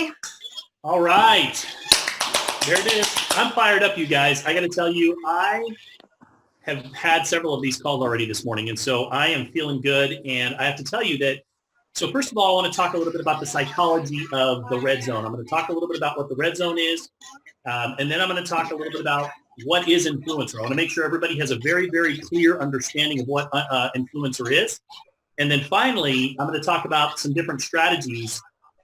Hi. All right. There it is. I'm fired up, you guys. I got to tell you, I have had several of these calls already this morning, and so I am feeling good. And I have to tell you that, so first of all, I want to talk a little bit about the psychology of the red zone. I'm going to talk a little bit about what the red zone is, and then I'm going to talk a little bit about what is influencer. I want to make sure everybody has a very, very clear understanding of what influencer is. And then finally, I'm going to talk about some different strategies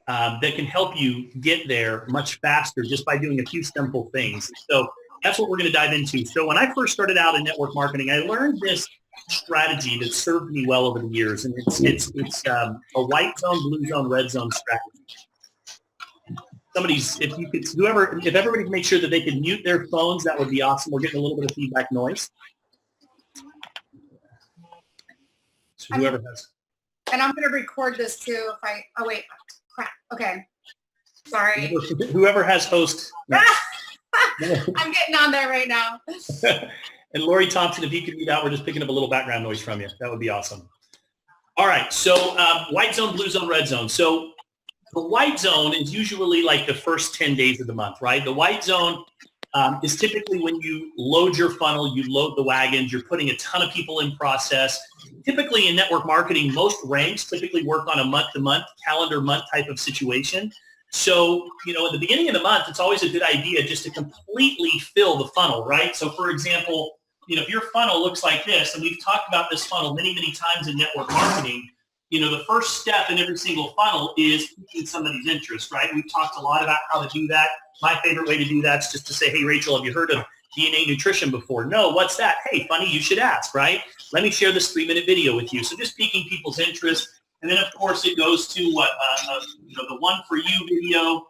that can help you get there much faster just by doing a few simple things. So that's what we're going to dive into. So when I first started out in network marketing, I learned this strategy that served me well over the years, and it's a white zone, blue zone, red zone strategy. If everybody can make sure that they can mute their phones, that would be awesome. We're getting a little bit of feedback noise. So whoever has. And I'm going to record this too. Oh wait, crap. Okay. Sorry. Whoever has host. I'm getting on there right now. And Lori Thompson, if you could mute out, we're just picking up a little background noise from you. That would be awesome. All right. So white zone, blue zone, red zone. So the white zone is usually like the first 10 days of the month, right? The white zone is typically when you load your funnel, you load the wagons, you're putting a ton of people in process. Typically in network marketing, most ranks typically work on a month-to-month, calendar month type of situation. So, in the beginning of the month, it's always a good idea just to completely fill the funnel, right? So for example, if your funnel looks like this, and we've talked about this funnel many, many times in network marketing, the first step in every single funnel is piquing somebody's interest, right? We've talked a lot about how to do that. My favorite way to do that is just to say, hey, Rachel, have you heard of DNA nutrition before? No, what's that? Hey, funny, you should ask, right? Let me share this 3-minute video with you. So just piquing people's interest. And then, of course, it goes to the one for you video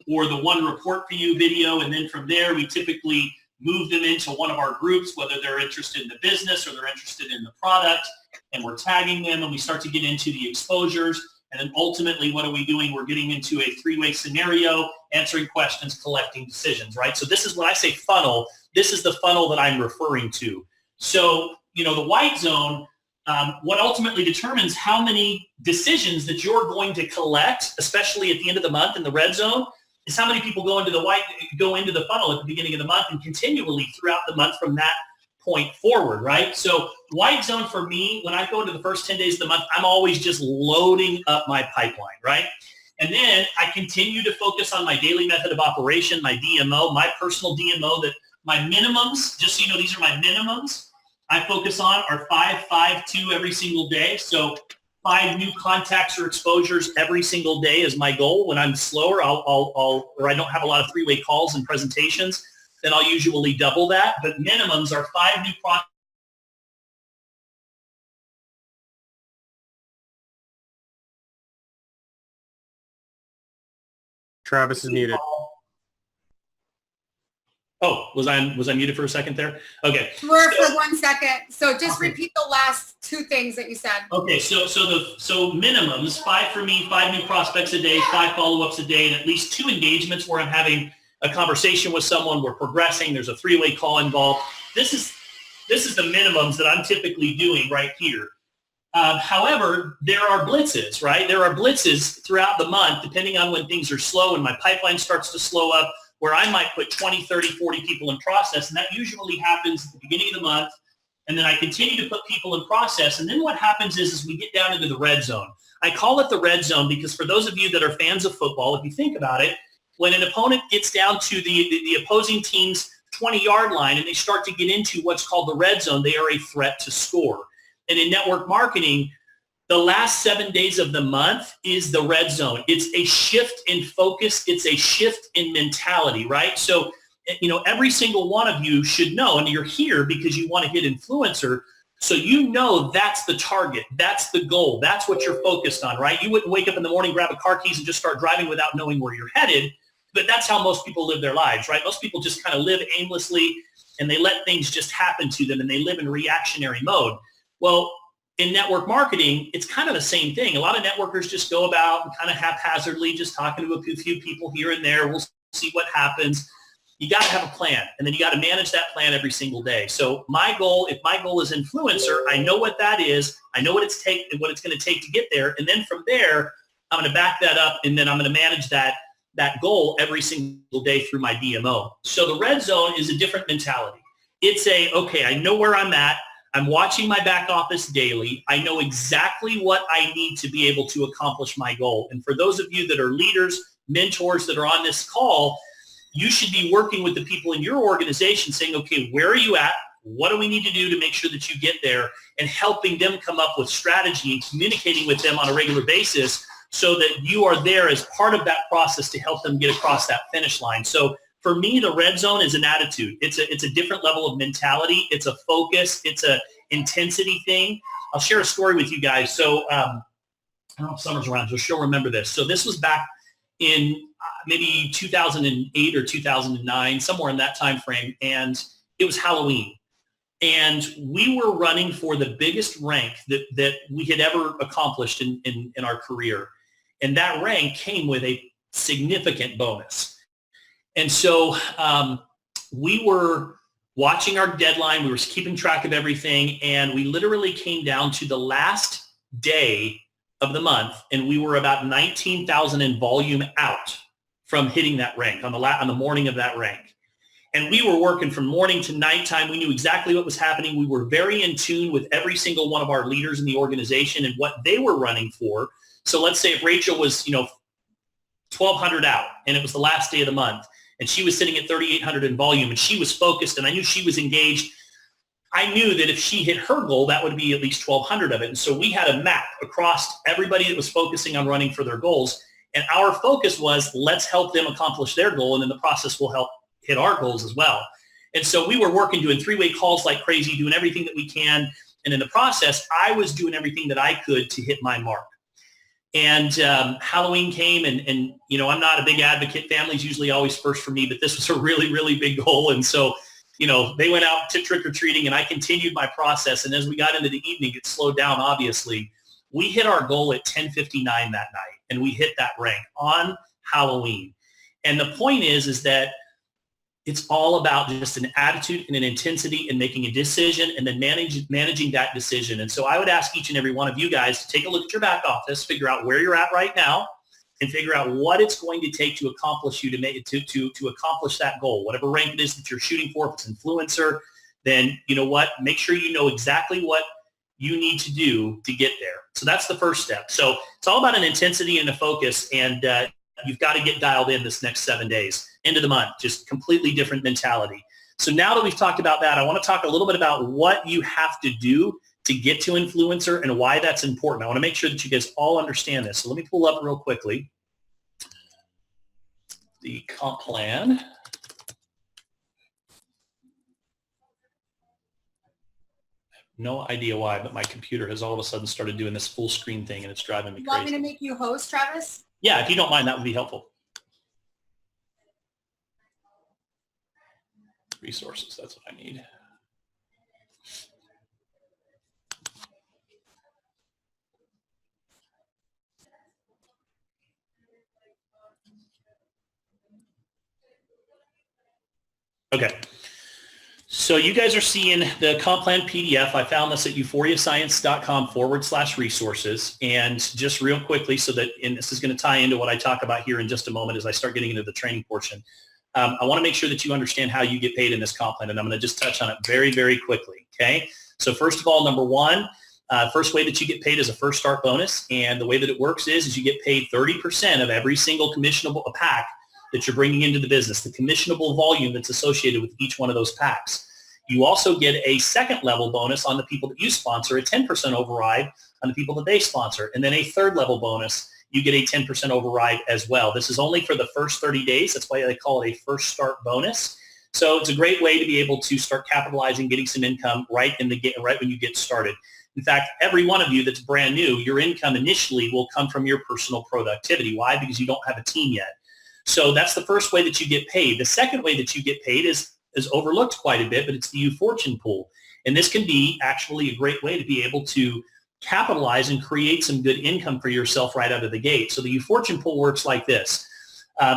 or the one report for you video. And then from there, we typically move them into one of our groups, whether they're interested in the business or they're interested in the product. And we're tagging them and we start to get into the exposures. And then ultimately, what are we doing? We're getting into a 3-way scenario, answering questions, collecting decisions, right? So this is when I say funnel, this is the funnel that I'm referring to. So, the white zone, what ultimately determines how many decisions that you're going to collect, especially at the end of the month in the red zone, is how many people go into the funnel at the beginning of the month and continually throughout the month from that point forward, right? So white zone for me, when I go into the first 10 days of the month, I'm always just loading up my pipeline, right? And then I continue to focus on my daily method of operation, my DMO, my personal DMO, that my minimums, just so you know, these are my minimums I focus on are 5, 5, 2 every single day. So 5 new contacts or exposures every single day is my goal. When I'm slower, or I don't have a lot of 3-way calls and presentations, then I'll usually double that. But minimums are 5 new prospects. Travis is muted. Oh, was I muted for a second there? Okay. For 1 second. So just repeat the last 2 things that you said. Okay, so minimums, 5 for me, 5 new prospects a day, 5 follow-ups a day, and at least 2 engagements where I'm having a conversation with someone, we're progressing, there's a 3-way call involved. This is the minimums that I'm typically doing right here. However, there are blitzes, right? There are blitzes throughout the month, depending on when things are slow and my pipeline starts to slow up, where I might put 20, 30, 40 people in process, and that usually happens at the beginning of the month, and then I continue to put people in process, and then what happens is we get down into the red zone. I call it the red zone because for those of you that are fans of football, if you think about it, when an opponent gets down to the opposing team's 20-yard line and they start to get into what's called the red zone, they are a threat to score. And in network marketing, the last 7 days of the month is the red zone. It's a shift in focus. It's a shift in mentality, right? So, every single one of you should know, and you're here because you want to hit influencer. So that's the target. That's the goal. That's what you're focused on, right? You wouldn't wake up in the morning, grab a car keys, and just start driving without knowing where you're headed. But that's how most people live their lives, right? Most people just kind of live aimlessly, and they let things just happen to them, and they live in reactionary mode. Well, in network marketing, it's kind of the same thing. A lot of networkers just go about and kind of haphazardly just talking to a few people here and there. We'll see what happens. You got to have a plan, and then you got to manage that plan every single day. So if my goal is influencer, I know what that is. I know what it's going to take to get there. And then from there, I'm going to back that up, and then I'm going to manage that that goal every single day through my DMO. So the red zone is a different mentality. It's okay, I know where I'm at. I'm watching my back office daily. I know exactly what I need to be able to accomplish my goal. And for those of you that are leaders, mentors that are on this call, you should be working with the people in your organization saying, okay, where are you at? What do we need to do to make sure that you get there? And helping them come up with strategy and communicating with them on a regular basis so that you are there as part of that process to help them get across that finish line. So for me, the red zone is an attitude. It's a different level of mentality. It's a focus. It's a intensity thing. I'll share a story with you guys. So I don't know if Summer's around, so she'll remember this. So this was back in maybe 2008 or 2009, somewhere in that time frame, and it was Halloween. And we were running for the biggest rank that we had ever accomplished in our career. And that rank came with a significant bonus. And so we were watching our deadline. We were keeping track of everything. And we literally came down to the last day of the month. And we were about 19,000 in volume out from hitting that rank on the morning of that rank. And we were working from morning to nighttime. We knew exactly what was happening. We were very in tune with every single one of our leaders in the organization and what they were running for. So let's say if Rachel was, 1,200 out and it was the last day of the month and she was sitting at 3,800 in volume and she was focused and I knew she was engaged, I knew that if she hit her goal, that would be at least 1,200 of it. And so we had a map across everybody that was focusing on running for their goals. And our focus was, let's help them accomplish their goal. And in the process, we'll help hit our goals as well. And so we were working, doing three-way calls like crazy, doing everything that we can. And in the process, I was doing everything that I could to hit my mark. And Halloween came and I'm not a big advocate. Family's usually always first for me, but this was a really, really big goal. And so, they went out to trick-or-treating and I continued my process. And as we got into the evening, it slowed down, obviously. We hit our goal at 10:59 that night and we hit that rank on Halloween. And the point is that it's all about just an attitude and an intensity and making a decision and then managing that decision. And so I would ask each and every one of you guys to take a look at your back office, figure out where you're at right now, and figure out what it's going to take to accomplish you to accomplish that goal. Whatever rank it is that you're shooting for, if it's influencer, then you know what? Make sure you know exactly what you need to do to get there. So that's the first step. So it's all about an intensity and a focus, and you've got to get dialed in this next 7 days. End of the month, just completely different mentality. So now that we've talked about that, I want to talk a little bit about what you have to do to get to influencer and why that's important. I want to make sure that you guys all understand this. So let me pull up real quickly the comp plan. No idea why, but my computer has all of a sudden started doing this full screen thing and it's driving me crazy. You want me to make you host, Travis? Yeah, if you don't mind, that would be helpful. Resources, that's what I need. Okay. So you guys are seeing the comp plan PDF. I found this at euphoriascience.com/resources. And just real quickly, and this is going to tie into what I talk about here in just a moment as I start getting into the training portion. I want to make sure that you understand how you get paid in this comp plan, and I'm going to just touch on it very, very quickly. Okay. So first of all, number one, first way that you get paid is a first start bonus. And the way that it works is you get paid 30% of every single commissionable pack that you're bringing into the business, the commissionable volume that's associated with each one of those packs. You also get a second level bonus on the people that you sponsor, a 10% override on the people that they sponsor, and then a third level bonus. You get a 10% override as well. This is only for the first 30 days. That's why they call it a first start bonus. So it's a great way to be able to start capitalizing, getting some income right when you get started. In fact, every one of you that's brand new, your income initially will come from your personal productivity. Why? Because you don't have a team yet. So that's the first way that you get paid. The second way that you get paid is overlooked quite a bit, but it's the ÜFortune pool. And this can be actually a great way to be able to capitalize and create some good income for yourself right out of the gate. So the ÜFortune pool works like this.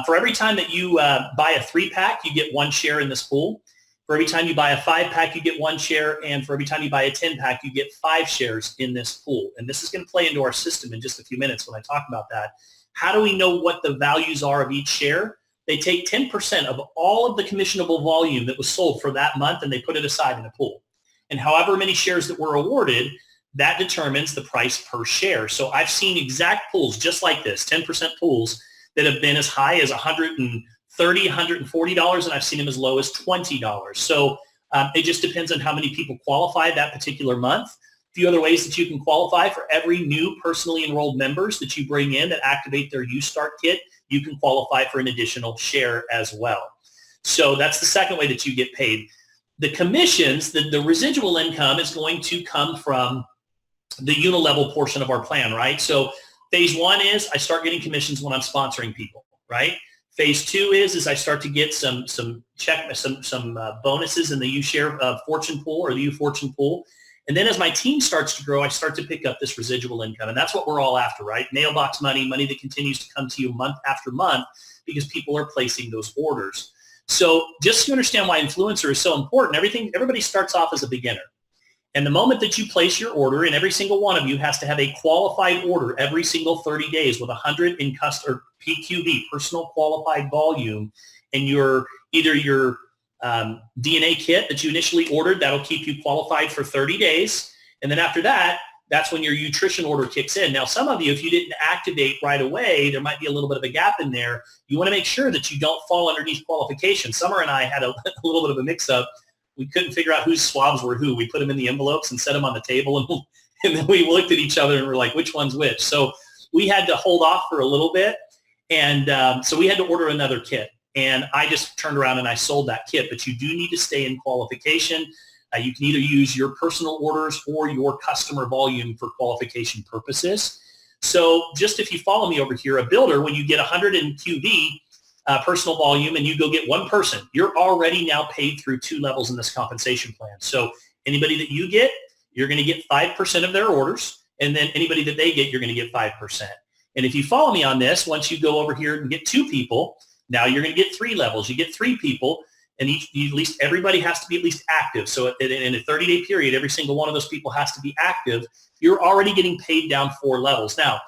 For every time that you buy a 3-pack, you get 1 share in this pool. For every time you buy a 5-pack, you get 1 share. And for every time you buy a 10-pack, you get 5 shares in this pool. And this is going to play into our system in just a few minutes when I talk about that. How do we know what the values are of each share? They take 10% of all of the commissionable volume that was sold for that month, and they put it aside in a pool. And however many shares that were awarded, that determines the price per share. So I've seen exact pools just like this, 10% pools that have been as high as $130, $140, and I've seen them as low as $20. So it just depends on how many people qualify that particular month. A few other ways that you can qualify: for every new personally enrolled members that you bring in that activate their U-Start kit, you can qualify for an additional share as well. So that's the second way that you get paid. The commissions, the residual income, is going to come from the unilevel portion of our plan, right? So phase one is I start getting commissions when I'm sponsoring people, right? Phase two is I start to get some bonuses in the U-Share Fortune Pool or the U-Fortune Pool. And then as my team starts to grow, I start to pick up this residual income. And that's what we're all after, right? Mailbox money, money that continues to come to you month after month because people are placing those orders. So just to understand why influencer is so important, everybody starts off as a beginner. And the moment that you place your order, and every single one of you has to have a qualified order every single 30 days with 100 in customer PQV, personal qualified volume, and either your DNA kit that you initially ordered, that'll keep you qualified for 30 days. And then after that, that's when your nutrition order kicks in. Now, some of you, if you didn't activate right away, there might be a little bit of a gap in there. You want to make sure that you don't fall underneath qualification. Summer and I had a little bit of a mix-up. We couldn't figure out whose swabs were who. We put them in the envelopes and set them on the table, and then we looked at each other and we're like, which one's which? So we had to hold off for a little bit, and so we had to order another kit. And I just turned around and I sold that kit. But you do need to stay in qualification. You can either use your personal orders or your customer volume for qualification purposes. So just if you follow me over here, a builder, when you get 100 in QV personal volume and you go get one person, you're already now paid through 2 levels in this compensation plan. So anybody that you get, you're going to get 5% of their orders. And then anybody that they get, you're going to get 5%. And if you follow me on this, once you go over here and get 2 people, now you're going to get 3 levels. You get 3 people. And at least everybody has to be at least active. So in a 30-day period, every single one of those people has to be active. You're already getting paid down 4 levels. Now,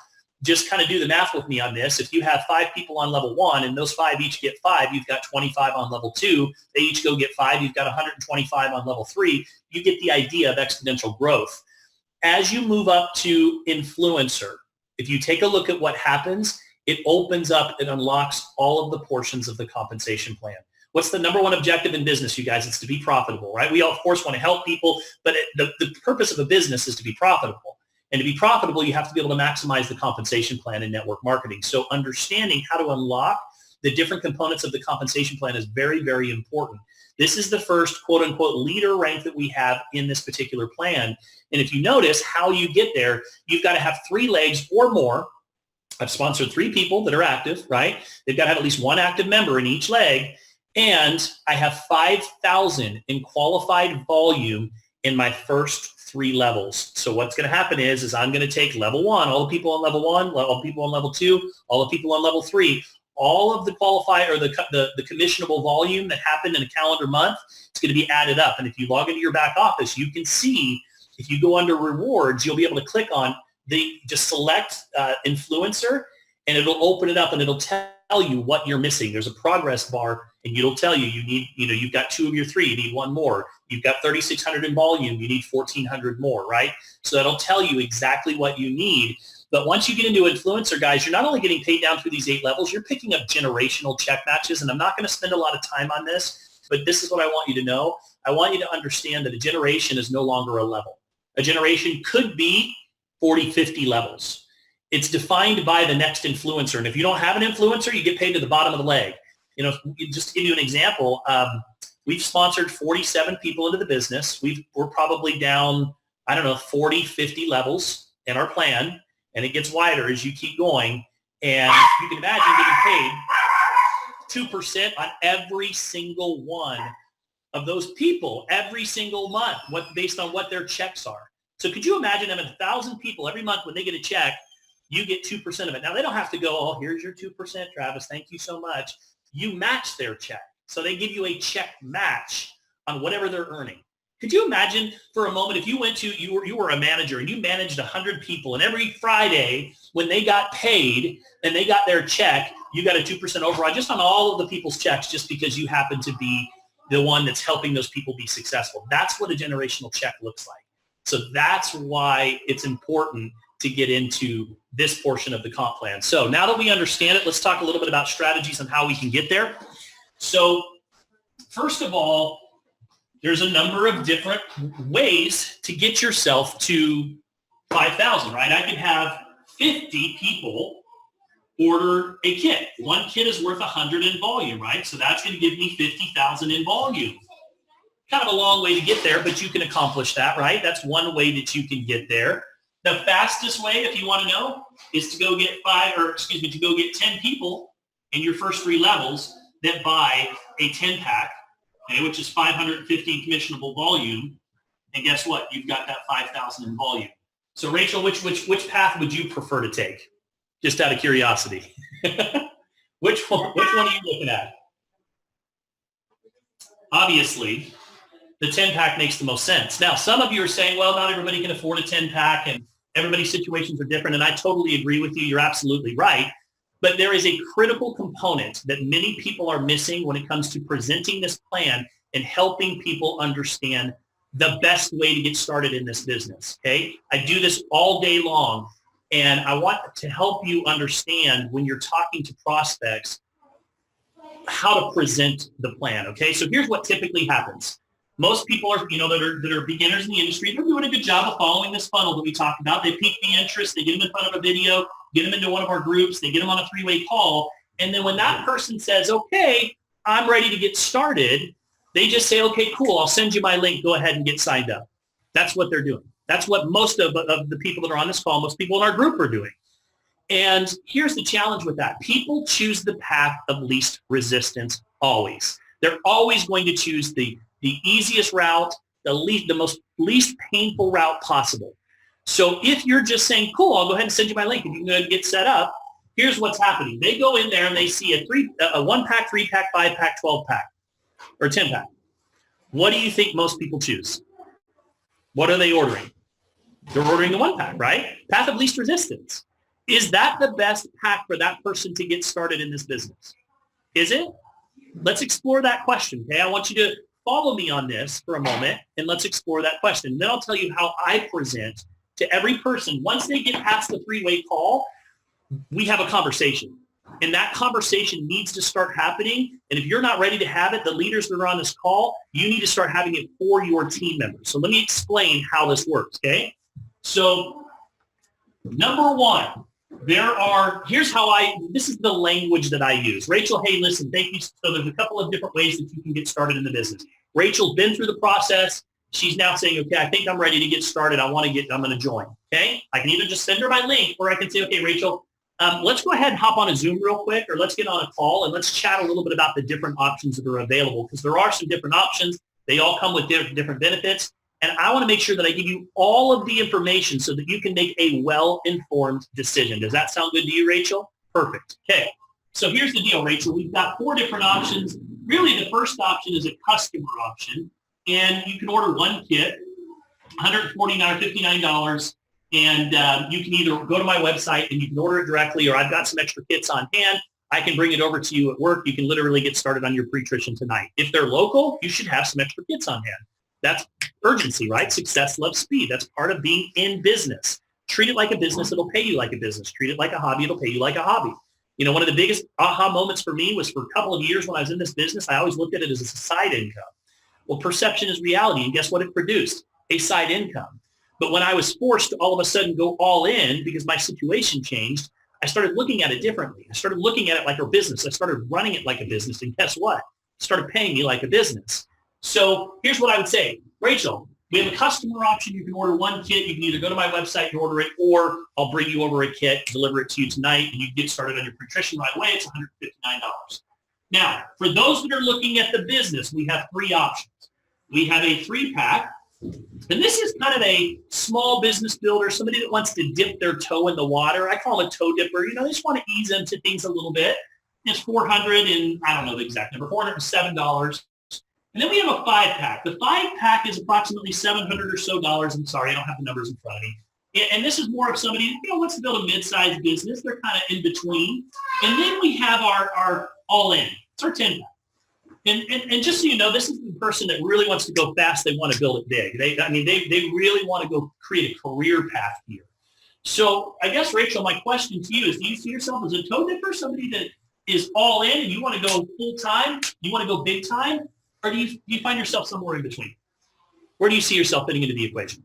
just kind of do the math with me on this. If you have 5 people on level 1 and those 5 each get 5, you've got 25 on level 2. They each go get 5. You've got 125 on level 3. You get the idea of exponential growth. As you move up to influencer, if you take a look at what happens, it opens up and unlocks all of the portions of the compensation plan. What's the number one objective in business, you guys? It's to be profitable, right? We all, of course, want to help people, but the purpose of a business is to be profitable. And to be profitable, you have to be able to maximize the compensation plan in network marketing. So understanding how to unlock the different components of the compensation plan is very, very important. This is the first quote-unquote leader rank that we have in this particular plan. And if you notice how you get there, you've got to have 3 legs or more. I've sponsored 3 people that are active, right? They've got to have at least 1 active member in each leg. And I have 5,000 in qualified volume in my first 3 levels. So what's going to happen is I'm going to take level 1, all the people on level 1, all the people on level 2, all the people on level 3, all of the qualified or the commissionable volume that happened in a calendar month, it's going to be added up. And if you log into your back office, you can see, if you go under rewards, you'll be able to click on just select influencer, and it'll open it up and it'll tell you what you're missing. There's a progress bar, and it'll tell you you've got 2 of your 3, you need 1 more. You've got 3,600 in volume, you need 1,400 more, right? So that'll tell you exactly what you need. But once you get into influencer, guys, you're not only getting paid down through these 8 levels, you're picking up generational check matches. And I'm not going to spend a lot of time on this, but this is what I want you to know. I want you to understand that a generation is no longer a level. A generation could be 40, 50 levels. It's defined by the next influencer. And if you don't have an influencer, you get paid to the bottom of the leg. Just to give you an example, we've sponsored 47 people into the business. We're probably down, 40, 50 levels in our plan. And it gets wider as you keep going. And you can imagine getting paid 2% on every single one of those people every single month, based on what their checks are. So could you imagine having 1,000 people every month when they get a check, you get 2% of it. Now, they don't have to go, oh, here's your 2%, Travis. Thank you so much. You match their check. So they give you a check match on whatever they're earning. Could you imagine for a moment if you went to, you were a manager and you managed 100 people, and every Friday when they got paid and they got their check, you got a 2% override just on all of the people's checks just because you happen to be the one that's helping those people be successful. That's what a generational check looks like. So that's why it's important to get into this portion of the comp plan. So now that we understand it, let's talk a little bit about strategies and how we can get there. So first of all, there's a number of different ways to get yourself to 5,000, right? I can have 50 people order a kit. One kit is worth 100 in volume, right? So that's going to give me 50,000 in volume. Kind of a long way to get there, but you can accomplish that, right? That's one way that you can get there. The fastest way, if you want to know, is to go get to go get 10 people in your first 3 levels that buy a 10-pack, okay, which is 550 commissionable volume. And guess what? You've got that 5,000 in volume. So Rachel, which path would you prefer to take? Just out of curiosity. Which one are you looking at? Obviously, the 10-pack makes the most sense. Now, some of you are saying, well, not everybody can afford a 10-pack and everybody's situations are different. And I totally agree with you. You're absolutely right. But there is a critical component that many people are missing when it comes to presenting this plan and helping people understand the best way to get started in this business, okay? I do this all day long, and I want to help you understand when you're talking to prospects how to present the plan, okay? So here's what typically happens. Most people are, that are beginners in the industry, they're doing a good job of following this funnel that we talked about. They pique the interest, they get them in front of a video, get them into one of our groups, they get them on a 3-way call, and then when that person says, okay, I'm ready to get started, they just say, okay, cool, I'll send you my link, go ahead and get signed up. That's what they're doing. That's what most of the people that are on this call, most people in our group are doing. And here's the challenge with that. People choose the path of least resistance always. They're always going to choose the easiest route, the least painful route possible. So if you're just saying, cool, I'll go ahead and send you my link and you can go ahead and get set up, here's what's happening. They go in there and they see a 1-pack, 3-pack, 5-pack, 12-pack, or 10-pack. What do you think most people choose? What are they ordering? They're ordering the 1-pack, right? Path of least resistance. Is that the best pack for that person to get started in this business? Is it? Let's explore that question, okay? I want you to follow me on this for a moment, and let's explore that question. And then I'll tell you how I present to every person. Once they get past the 3-way call, we have a conversation. And that conversation needs to start happening. And if you're not ready to have it, the leaders that are on this call, you need to start having it for your team members. So let me explain how this works, okay? So number one, this is the language that I use. Rachel, hey, listen, thank you. So there's a couple of different ways that you can get started in the business. Rachel's been through the process. She's now saying, okay, I think I'm ready to get started. I'm going to join, okay? I can either just send her my link, or I can say, okay, Rachel, let's go ahead and hop on a Zoom real quick, or let's get on a call and let's chat a little bit about the different options that are available, because there are some different options. They all come with different benefits. And I want to make sure that I give you all of the information so that you can make a well-informed decision. Does that sound good to you, Rachel? Perfect. Okay. So here's the deal, Rachel. We've got 4 different options. Really, the first option is a customer option. And you can order 1 kit, $149 or $59. And you can either go to my website and you can order it directly, or I've got some extra kits on hand. I can bring it over to you at work. You can literally get started on your pre-trition tonight. If they're local, you should have some extra kits on hand. That's urgency, right? Success loves speed. That's part of being in business. Treat it like a business. It'll pay you like a business. Treat it like a hobby. It'll pay you like a hobby. One of the biggest aha moments for me was for a couple of years when I was in this business, I always looked at it as a side income. Well, perception is reality. And guess what it produced? A side income. But when I was forced to all of a sudden go all in because my situation changed, I started looking at it differently. I started looking at it like a business. I started running it like a business. And guess what? It started paying me like a business. So here's what I would say. Rachel, we have a customer option. You can order 1 kit. You can either go to my website and order it, or I'll bring you over a kit, deliver it to you tonight, and you get started on your pre-trition right away. It's $159. Now, for those that are looking at the business, we have 3 options. We have a 3-pack, and this is kind of a small business builder, somebody that wants to dip their toe in the water. I call them a toe dipper. They just want to ease into things a little bit. It's $400 and I don't know the exact number, $407. And then we have a 5-pack. The 5-pack is approximately $700 or so. I'm sorry, I don't have the numbers in front of me. And this is more of somebody who wants to build a mid-sized business. They're kind of in between. And then we have our all-in. It's our 10-pack. And just so you know, this is the person that really wants to go fast. They want to build it big. They really want to go create a career path here. So I guess, Rachel, my question to you is, do you see yourself as a toe dipper, somebody that is all in and you want to go full time? You want to go big time? Or do you find yourself somewhere in between? Where do you see yourself fitting into the equation?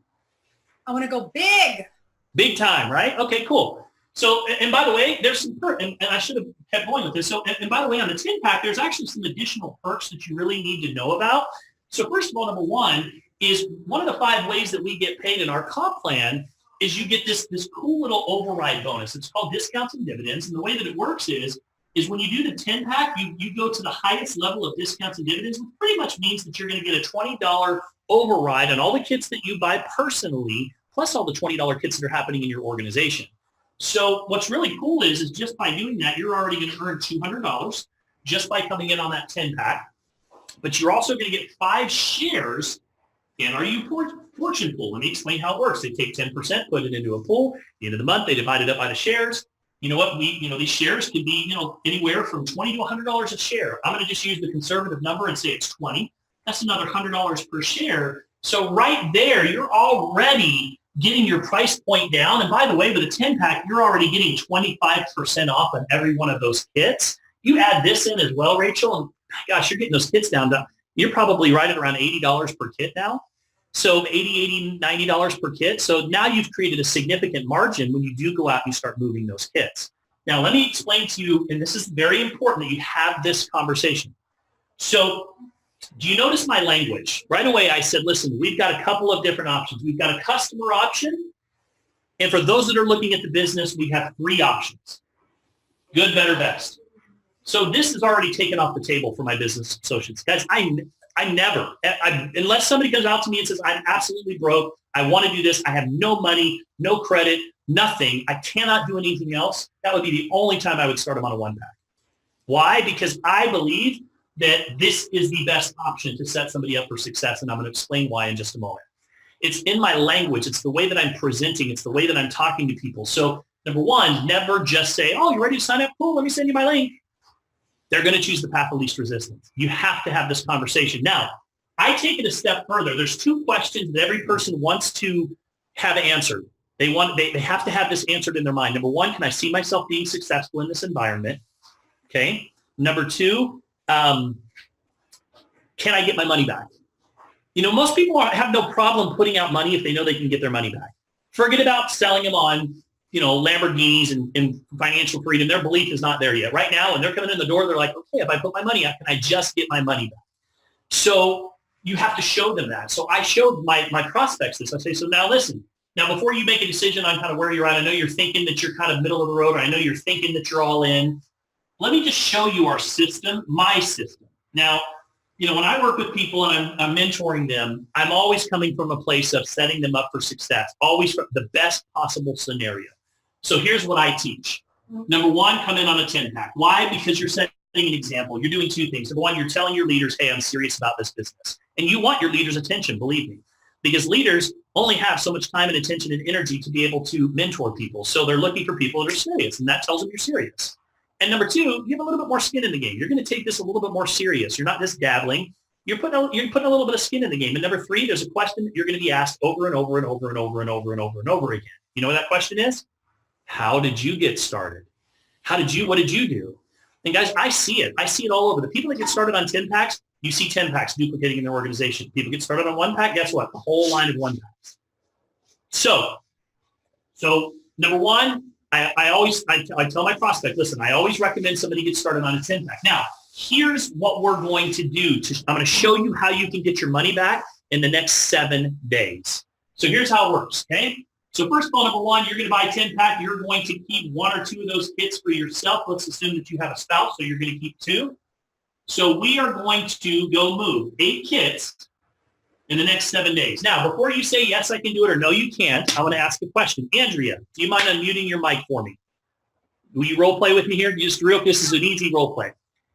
I want to go big. Big time, right? Okay, cool. So, and by the way, there's some perks, and I should have kept going with this. So, and by the way, on the 10-pack, there's actually some additional perks that you really need to know about. So first of all, number one is one of the 5 ways that we get paid in our comp plan is you get this cool little override bonus. It's called discounts and dividends. And the way that it works is when you do the 10-pack, you go to the highest level of discounts and dividends, which pretty much means that you're going to get a $20 override on all the kits that you buy personally, plus all the $20 kits that are happening in your organization. So what's really cool is just by doing that, you're already going to earn $200 just by coming in on that 10-pack. But you're also going to get 5 shares in our fortune pool. Let me explain how it works. They take 10%, put it into a pool. At the end of the month, they divide it up by the shares. You know what? These shares could be, anywhere from $20 to $100 a share. I'm going to just use the conservative number and say it's 20. That's another $100 per share. So right there, you're already getting your price point down. And by the way, with a 10-pack, you're already getting 25% off on every one of those kits. You add this in as well, Rachel, and gosh, you're getting those kits down to, you're probably right at around $80 per kit now. So $80, $90 per kit. So now you've created a significant margin when you do go out and you start moving those kits. Now, let me explain to you, and this is very important that you have this conversation. So do you notice my language? Right away, I said, listen, we've got a couple of different options. We've got a customer option. And for those that are looking at the business, we have 3 options. Good, better, best. So this is already taken off the table for my business associates. Guys, I never, unless somebody comes out to me and says, I'm absolutely broke, I want to do this, I have no money, no credit, nothing, I cannot do anything else, that would be the only time I would start them on a 1-pack. Why? Because I believe that this is the best option to set somebody up for success, and I'm going to explain why in just a moment. It's in my language. It's the way that I'm presenting. It's the way that I'm talking to people. So number one, never just say, oh, you ready to sign up? Cool, let me send you my link. They're going to choose the path of least resistance. You have to have this conversation. Now, I take it a step further. There's 2 questions that every person wants to have answered. They have to have this answered in their mind. Number 1, can I see myself being successful in this environment? Okay. Number 2, can I get my money back? Most people have no problem putting out money if they know they can get their money back. Forget about selling them on Lamborghinis and financial freedom. Their belief is not there yet. Right now, when they're coming in the door, they're like, okay, if I put my money out, can I just get my money back? So you have to show them that. So I showed my prospects this. I say, so now listen, now before you make a decision on kind of where you're at, I know you're thinking that you're kind of middle of the road, or I know you're thinking that you're all in. Let me just show you our system, my system. Now, when I work with people and I'm mentoring them, I'm always coming from a place of setting them up for success, always from the best possible scenario. So here's what I teach. Number 1, come in on a 10-pack. Why? Because you're setting an example. You're doing 2 things. Number 1, you're telling your leaders, hey, I'm serious about this business. And you want your leaders' attention, believe me, because leaders only have so much time and attention and energy to be able to mentor people. So they're looking for people that are serious, and that tells them you're serious. And number 2, you have a little bit more skin in the game. You're going to take this a little bit more serious. You're not just dabbling. You're putting a little bit of skin in the game. And number 3, there's a question that you're going to be asked over and over and over and over and over and over and over again. You know what that question is? How did you get started? What did you do? And guys, I see it. I see it all over. The people that get started on 10-packs, you see 10-packs duplicating in their organization. People get started on 1-pack, guess what? The whole line of 1-packs. So number 1, I tell my prospect, listen, I always recommend somebody get started on a 10-pack. Now, here's what we're going to do. I'm going to show you how you can get your money back in the next 7 days. So here's how it works, okay? So first of all, number 1, you're going to buy a 10-pack. You're going to keep 1 or 2 of those kits for yourself. Let's assume that you have a spouse, so you're going to keep 2. So we are going to go move 8 kits in the next 7 days. Now, before you say, yes, I can do it, or no, you can't, I want to ask a question. Andrea, do you mind unmuting your mic for me? Will you role play with me here? This is an easy role play.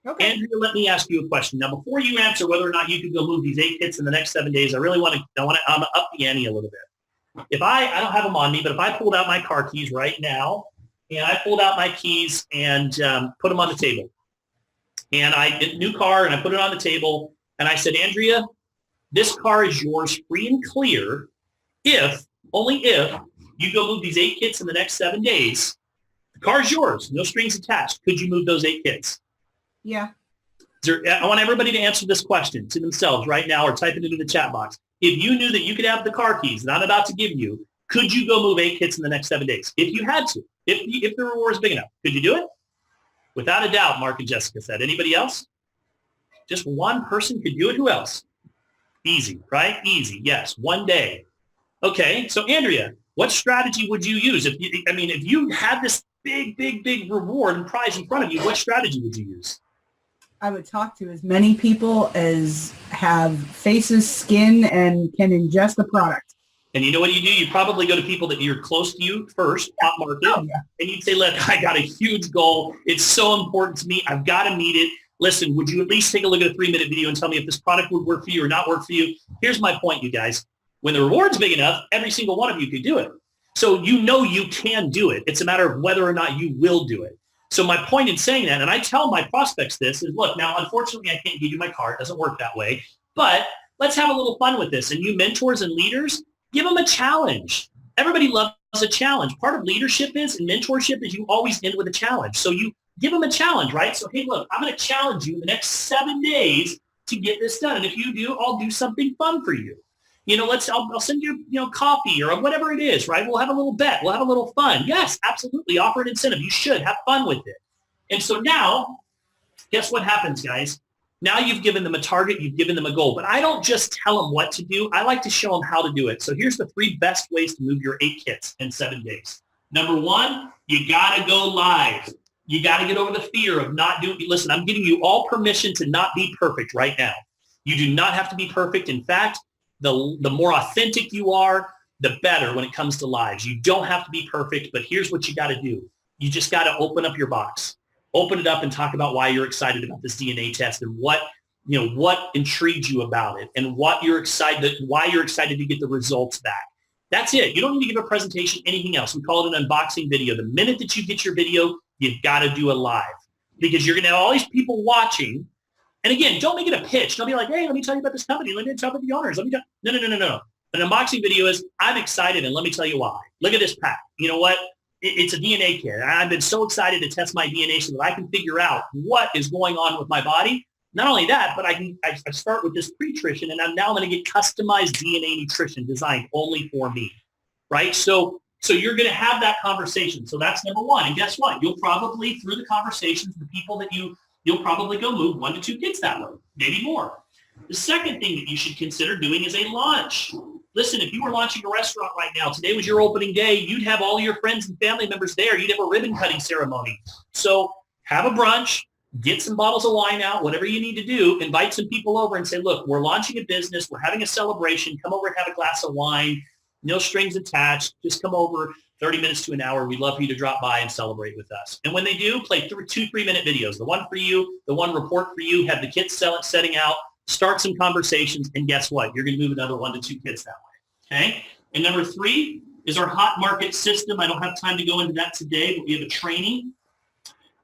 Okay. Andrea, let me ask you a question. Now, before you answer whether or not you could go move these 8 kits in the next 7 days, I really want to up the ante a little bit. If I don't have them on me, but if I pulled out my car keys right now, and I pulled out my keys and put them on the table, and I did a new car and I put it on the table, and I said, Andrea, this car is yours free and clear if, only if, you go move these 8 kits in the next 7 days. The car's yours, no strings attached. Could you move those 8 kits? Yeah. I want everybody to answer this question to themselves right now or type it into the chat box. If you knew that you could have the car keys that I'm about to give you, could you go move 8 kits in the next 7 days? If you had to, if the reward is big enough, could you do it? Without a doubt, Mark and Jessica said. Anybody else? Just one person could do it. Who else? Easy, right? Easy. Yes. One day. Okay. So Andrea, what strategy would you use? If you had this big reward and prize in front of you, what strategy would you use? I would talk to as many people as have faces, skin, and can ingest the product. And you know what you do? You probably go to people that you're close to you first, hot market, and you'd say, look, I got a huge goal. It's so important to me. I've got to meet it. Listen, would you at least take a look at a 3-minute video and tell me if this product would work for you or not work for you? Here's my point, you guys. When the reward's big enough, every single one of you could do it. So you know you can do it. It's a matter of whether or not you will do it. So my point in saying that, and I tell my prospects this, is look, now, unfortunately, I can't give you my card. It doesn't work that way. But let's have a little fun with this. And you mentors and leaders, give them a challenge. Everybody loves a challenge. Part of leadership and mentorship is you always end with a challenge. So you give them a challenge, right? So, hey, look, I'm going to challenge you in the next 7 days to get this done. And if you do, I'll do something fun for you. I'll send you, coffee or whatever it is, right? We'll have a little bet. We'll have a little fun. Yes, absolutely. Offer an incentive. You should have fun with it. And so now, guess what happens, guys? Now you've given them a target. You've given them a goal. But I don't just tell them what to do. I like to show them how to do it. So here's the 3 best ways to move your 8 kits in 7 days. Number 1, you got to go live. You got to get over the fear of not doing. Listen, I'm giving you all permission to not be perfect right now. You do not have to be perfect. In fact, the more authentic you are, the better when it comes to lives. You don't have to be perfect, but here's what you got to do. You just got to open up your box. Open it up and talk about why you're excited about this DNA test and what intrigued you about it and why you're excited to get the results back. That's it. You don't need to give a presentation, anything else. We call it an unboxing video. The minute that you get your video, you've got to do a live because you're going to have all these people watching. And again, don't make it a pitch. Don't be like, hey, let me tell you about this company. Let me tell you about the owners. No. An unboxing video is, I'm excited, and let me tell you why. Look at this pack. You know what? It's a DNA kit. I've been so excited to test my DNA so that I can figure out what is going on with my body. Not only that, but I start with this pre-trition, and now I'm going to get customized DNA nutrition designed only for me, right? So you're going to have that conversation. So that's number 1. And guess what? You'll probably, through the conversations, the people that you'll probably go move 1 to 2 kits that way, maybe more. The second thing that you should consider doing is a launch. Listen, if you were launching a restaurant right now, today was your opening day, you'd have all your friends and family members there. You'd have a ribbon cutting ceremony. So have a brunch, get some bottles of wine out, whatever you need to do, invite some people over and say, look, we're launching a business. We're having a celebration. Come over and have a glass of wine. No strings attached. Just come over 30 minutes to an hour. We'd love for you to drop by and celebrate with us. And when they do, play 2 3-minute videos. The one for you, the one report for you, have the kits setting out, start some conversations, and guess what? You're going to move another 1 to 2 kits that way. Okay? And number 3 is our hot market system. I don't have time to go into that today, but we have a training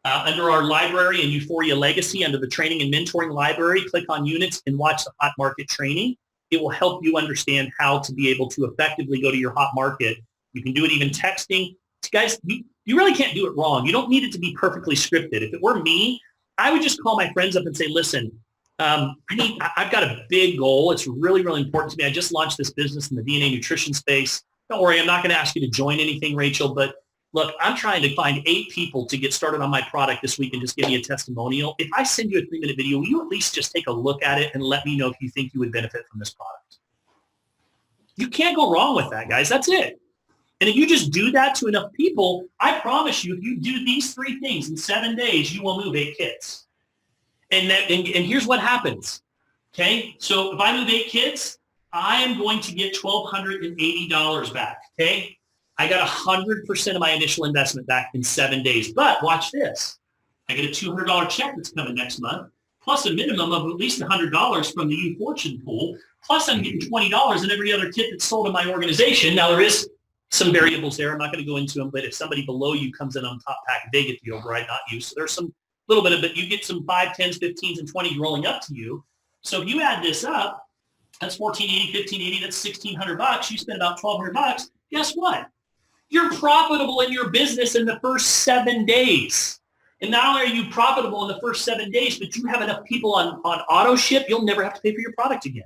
under our library and ÜFORIA Legacy, under the training and mentoring library. Click on units and watch the hot market training. It will help you understand how to be able to effectively go to your hot market. You can do it even texting. Guys, you really can't do it wrong. You don't need it to be perfectly scripted. If it were me, I would just call my friends up and say, listen, I've got a big goal. It's really, really important to me. I just launched this business in the DNA nutrition space. Don't worry, I'm not going to ask you to join anything, Rachel, but look, I'm trying to find 8 people to get started on my product this week and just give me a testimonial. If I send you a 3-minute video, will you at least just take a look at it and let me know if you think you would benefit from this product? You can't go wrong with that, guys. That's it. And if you just do that to enough people, I promise you, if you do these 3 things in 7 days, you will move 8 kits. And here's what happens. Okay? So if I move 8 kits, I am going to get $1,280 back. Okay? I got 100% of my initial investment back in 7 days. But watch this. I get a $200 check that's coming next month, plus a minimum of at least $100 from the U-Fortune pool, plus I'm getting $20 in every other kit that's sold in my organization. Now, there is some variables there. I'm not going to go into them, but if somebody below you comes in on top pack, they get the override, not you. So there's some little bit of it. You get some 5, 10s, 15s, and 20s rolling up to you. So if you add this up, that's $1,480, $1,580, that's $1,600. You spend about $1,200. Guess what? You're profitable in your business in the first 7 days. And not only are you profitable in the first 7 days, but you have enough people on auto ship, you'll never have to pay for your product again.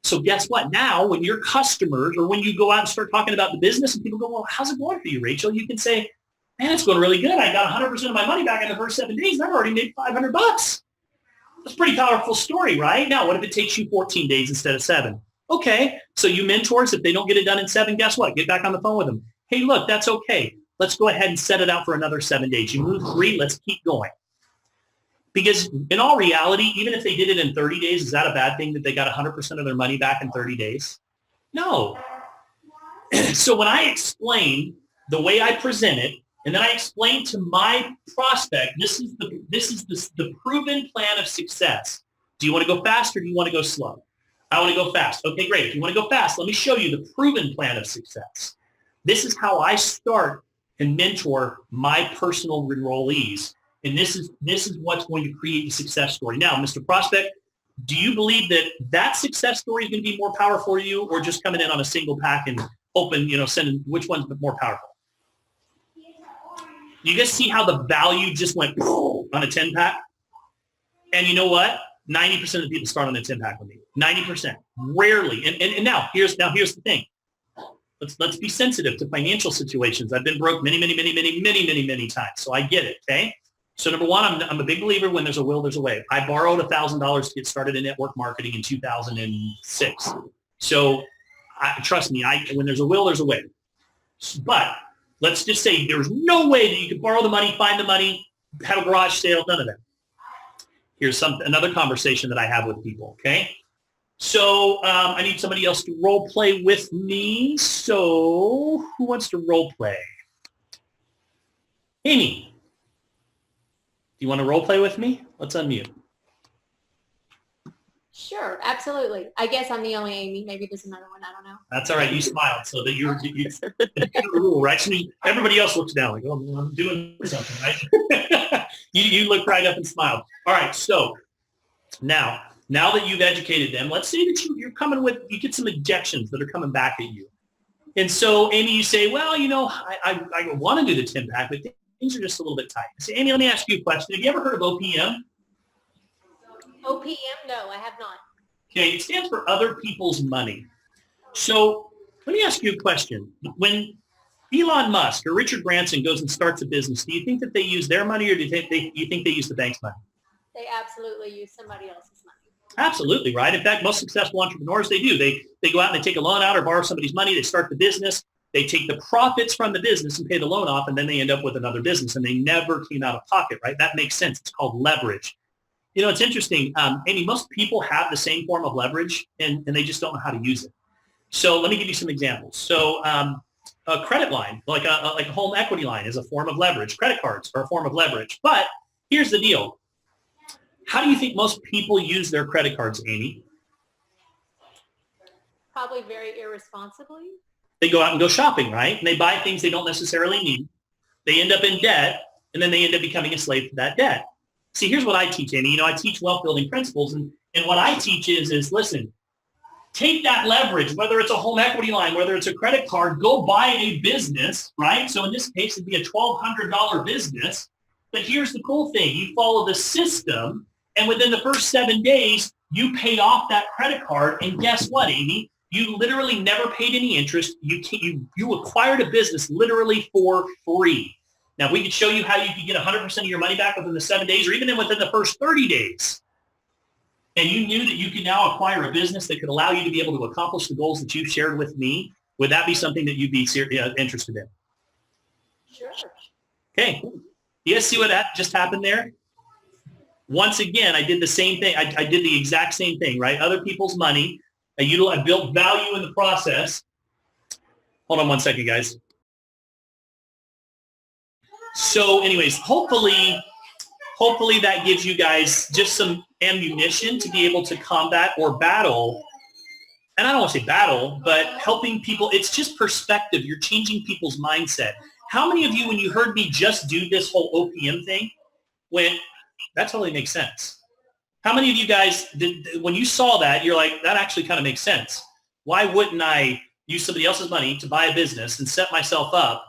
So guess what? Now, when your customers or when you go out and start talking about the business and people go, well, how's it going for you, Rachel? You can say, man, it's going really good. I got 100% of my money back in the first 7 days, and I've already made $500. That's a pretty powerful story, right? Now, what if it takes you 14 days instead of 7? Okay, so you mentors, if they don't get it done in 7, guess what? Get back on the phone with them. Hey, look, that's okay. Let's go ahead and set it out for another 7 days. You move 3, let's keep going. Because in all reality, even if they did it in 30 days, is that a bad thing that they got 100% of their money back in 30 days? No. So when I explain the way I present it, and then I explain to my prospect, this is the proven plan of success. Do you want to go fast or do you want to go slow? I want to go fast. Okay, great. If you want to go fast, let me show you the proven plan of success. This is how I start and mentor my personal enrollees. And this is what's going to create the success story. Now, Mr. Prospect, do you believe that success story is going to be more powerful for you, or just coming in on a single pack and sending, which one's more powerful? You guys see how the value just went on a 10-pack? And you know what? 90% of the people start on a 10-pack with me. 90%. Rarely. And now here's the thing. Let's be sensitive to financial situations. I've been broke many times. So I get it, okay? So number one, I'm a big believer when there's a will, there's a way. I borrowed $1,000 to get started in network marketing in 2006. So trust me, when there's a will, there's a way. But let's just say there's no way that you could borrow the money, find the money, have a garage sale, none of that. Here's another conversation that I have with people, okay? So I need somebody else to role play with me. So who wants to role play? Amy, do you want to role play with me? Let's unmute. Sure, absolutely. I guess I'm the only Amy. Maybe there's another one. I don't know. That's all right. You smiled, so that you're the rule, right? So everybody else looks down like, oh, I'm doing something, right? you look right up and smiled. All right. So now that you've educated them, let's say that you get some objections that are coming back at you. And so, Amy, you say, well, I want to do the 10-pack, but things are just a little bit tight. I say, Amy, let me ask you a question. Have you ever heard of OPM? OPM? No, I have not. Okay, it stands for other people's money. So let me ask you a question. When Elon Musk or Richard Branson goes and starts a business, do you think that they use their money, or do you think they use the bank's money? They absolutely use somebody else's money. Absolutely, right? In fact, most successful entrepreneurs, they do. They go out and they take a loan out or borrow somebody's money. They start the business. They take the profits from the business and pay the loan off, and then they end up with another business, and they never came out of pocket, right? That makes sense. It's called leverage. It's interesting. Amy, most people have the same form of leverage, and they just don't know how to use it. So let me give you some examples. So a credit line, like a home equity line, is a form of leverage. Credit cards are a form of leverage. But here's the deal. How do you think most people use their credit cards, Amy? Probably very irresponsibly. They go out and go shopping, right? And they buy things they don't necessarily need. They end up in debt, and then they end up becoming a slave to that debt. See, here's what I teach, Amy. I teach wealth building principles, and what I teach is listen, take that leverage, whether it's a home equity line, whether it's a credit card, go buy a business, right? So in this case, it'd be a $1,200 business. But here's the cool thing. You follow the system, and within the first 7 days, you paid off that credit card. And guess what, Amy? You literally never paid any interest. You acquired a business literally for free. Now, if we could show you how you could get 100% of your money back within the 7 days, or even within the first 30 days, and you knew that you could now acquire a business that could allow you to be able to accomplish the goals that you've shared with me, would that be something that you'd be interested in? Sure. Okay. You guys see what just happened there? Once again, I did the same thing. I did the exact same thing, right? Other people's money. I built value in the process. Hold on one second, guys. So anyways, hopefully hopefully that gives you guys just some ammunition to be able to combat or battle. And I don't want to say battle, but helping people. It's just perspective. You're changing people's mindset. How many of you, when you heard me just do this whole OPM thing, went, that totally makes sense? How many of you guys, when you saw that, you're like, that actually kind of makes sense. Why wouldn't I use somebody else's money to buy a business and set myself up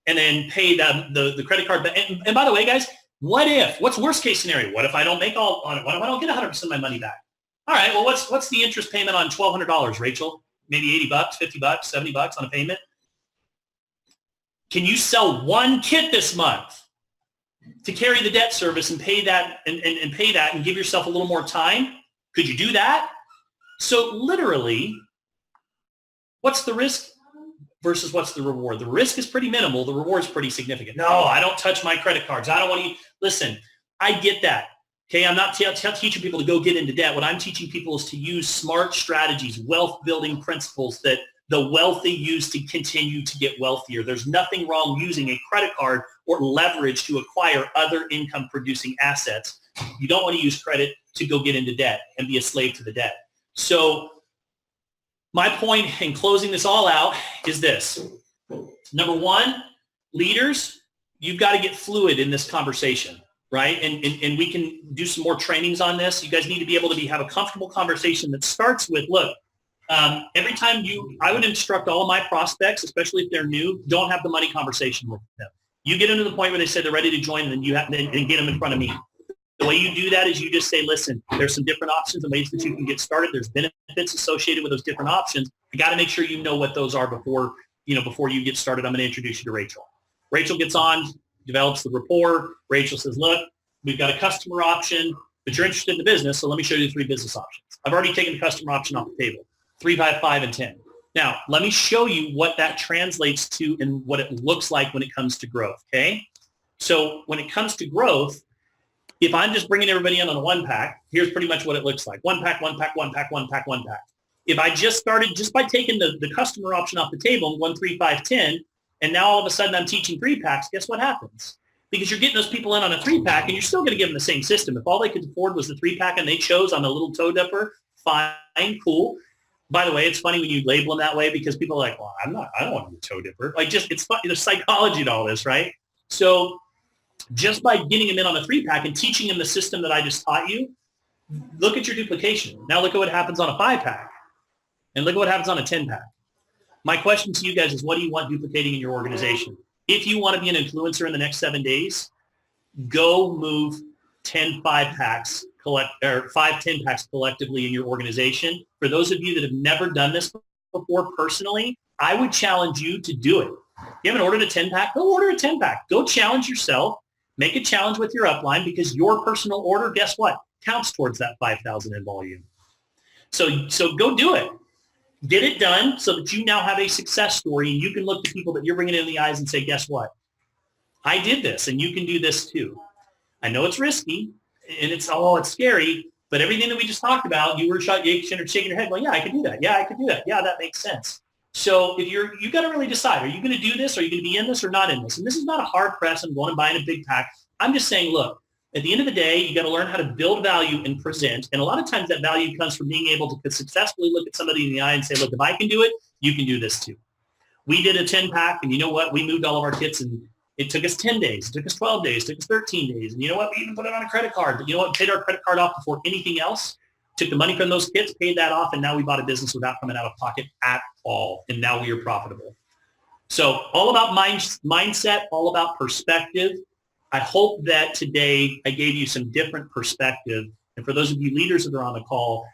and then pay the credit card? And by the way, guys, what's worst case scenario? What if I don't make what if I don't get 100% of my money back? All right, well, what's the interest payment on $1,200, Rachel? Maybe $80, $50, $70 on a payment? Can you sell one kit this month to carry the debt service and pay that and pay that and give yourself a little more time? Could you do that? So literally, what's the risk versus what's the reward? The risk is pretty minimal. The reward is pretty significant. No, I don't touch my credit cards. I don't want to. Listen, I get that. Okay, I'm not teaching people to go get into debt. What I'm teaching people is to use smart strategies, wealth-building principles that the wealthy use to continue to get wealthier. There's nothing wrong using a credit card or leverage to acquire other income-producing assets. You don't want to use credit to go get into debt and be a slave to the debt. So my point in closing this all out is this. Number one, leaders, you've got to get fluid in this conversation. Right? And we can do some more trainings on this. You guys need to be able to have a comfortable conversation that starts with, look, every time I would instruct all of my prospects, especially if they're new, don't have the money conversation with them. You get into the point where they say they're ready to join, and then you have to get them in front of me. The way you do that is you just say, listen, there's some different options and ways that you can get started. There's benefits associated with those different options. You got to make sure you know what those are before you get started. I'm going to introduce you to Rachel. Rachel gets on, develops the rapport. Rachel says, look, we've got a customer option, but you're interested in the business, so let me show you the 3 business options. I've already taken the customer option off the table, 3, 5, and 10. Now, let me show you what that translates to and what it looks like when it comes to growth, okay? So when it comes to growth, if I'm just bringing everybody in on a 1-pack, here's pretty much what it looks like. 1-pack, 1-pack, 1-pack, 1-pack, 1-pack. If I just started just by taking the customer option off the table, 1, 3, 5, 10, and now all of a sudden I'm teaching 3-packs, guess what happens? Because you're getting those people in on a 3-pack and you're still going to give them the same system. If all they could afford was the 3-pack and they chose on the little toe dipper, fine, cool. By the way, it's funny when you label them that way because people are like, well, I don't want to be a toe dipper. Like it's funny, there's psychology to all this, right? So just by getting them in on a 3-pack and teaching them the system that I just taught you, look at your duplication. Now look at what happens on a 5-pack and look at what happens on a 10-pack. My question to you guys is, what do you want duplicating in your organization? If you want to be an influencer in the next 7 days, go move 10 5-packs, 5 10-packs collectively in your organization. For those of you that have never done this before personally, I would challenge you to do it. If you haven't ordered a 10-pack, go order a 10-pack. Go challenge yourself. Make a challenge with your upline because your personal order, guess what, counts towards that 5,000 in volume. So go do it. Get it done so that you now have a success story and you can look to people that you're bringing in the eyes and say, guess what? I did this and you can do this too. I know it's risky and it's scary, but everything that we just talked about, you were shaking your head going, yeah, I could do that. Yeah, I could do that. Yeah, that makes sense. So if you got to really decide, are you going to do this? Are you going to be in this or not in this? And this is not a hard press on going and buying a big pack. I'm just saying, look, at the end of the day, you got to learn how to build value and present. And a lot of times that value comes from being able to successfully look at somebody in the eye and say, look, if I can do it, you can do this too. We did a 10-pack, and you know what? We moved all of our kits, and it took us 10 days. It took us 12 days. It took us 13 days. And you know what? We even put it on a credit card. But you know what? We paid our credit card off before anything else. Took the money from those kits, paid that off, and now we bought a business without coming out of pocket at all. And now we are profitable. So all about mindset, all about perspective. I hope that today I gave you some different perspective. And for those of you leaders that are on the call,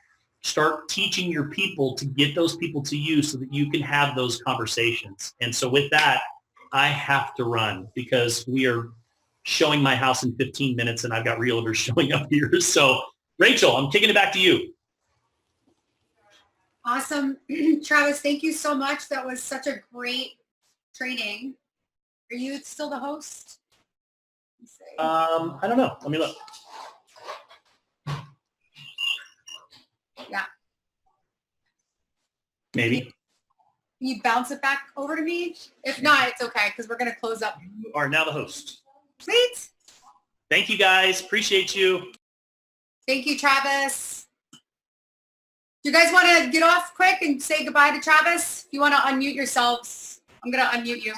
start teaching your people to get those people to you so that you can have those conversations. And so with that, I have to run because we are showing my house in 15 minutes and I've got realtors showing up here. So Rachel, I'm kicking it back to you. Awesome. Travis, thank you so much. That was such a great training. Are you still the host? I don't know. Let me look. Yeah. Maybe. Can you bounce it back over to me? If not, it's okay because we're going to close up. You are now the host. Sweet. Thank you, guys. Appreciate you. Thank you, Travis. Do you guys want to get off quick and say goodbye to Travis? If you want to unmute yourselves, I'm going to unmute you.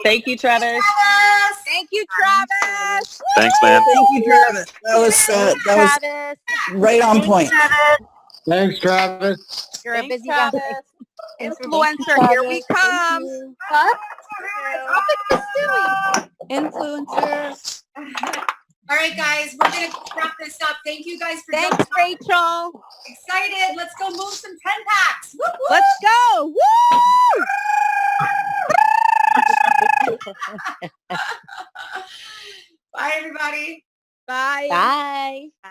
Thank you, Travis. Travis! Thank you, Travis. Thanks, man. Thank you, Travis. That was Travis. right on point. Thanks, Travis. You're a Thanks, busy guy. Travis. Influencer, here we come. Huh? Influencer. All right, guys, we're going to wrap this up. Thank you guys for Thanks, joining. Rachel. Excited. Let's go move some 10 packs. Woo, woo. Let's go. Woo! Bye, everybody. Bye. Bye. Bye.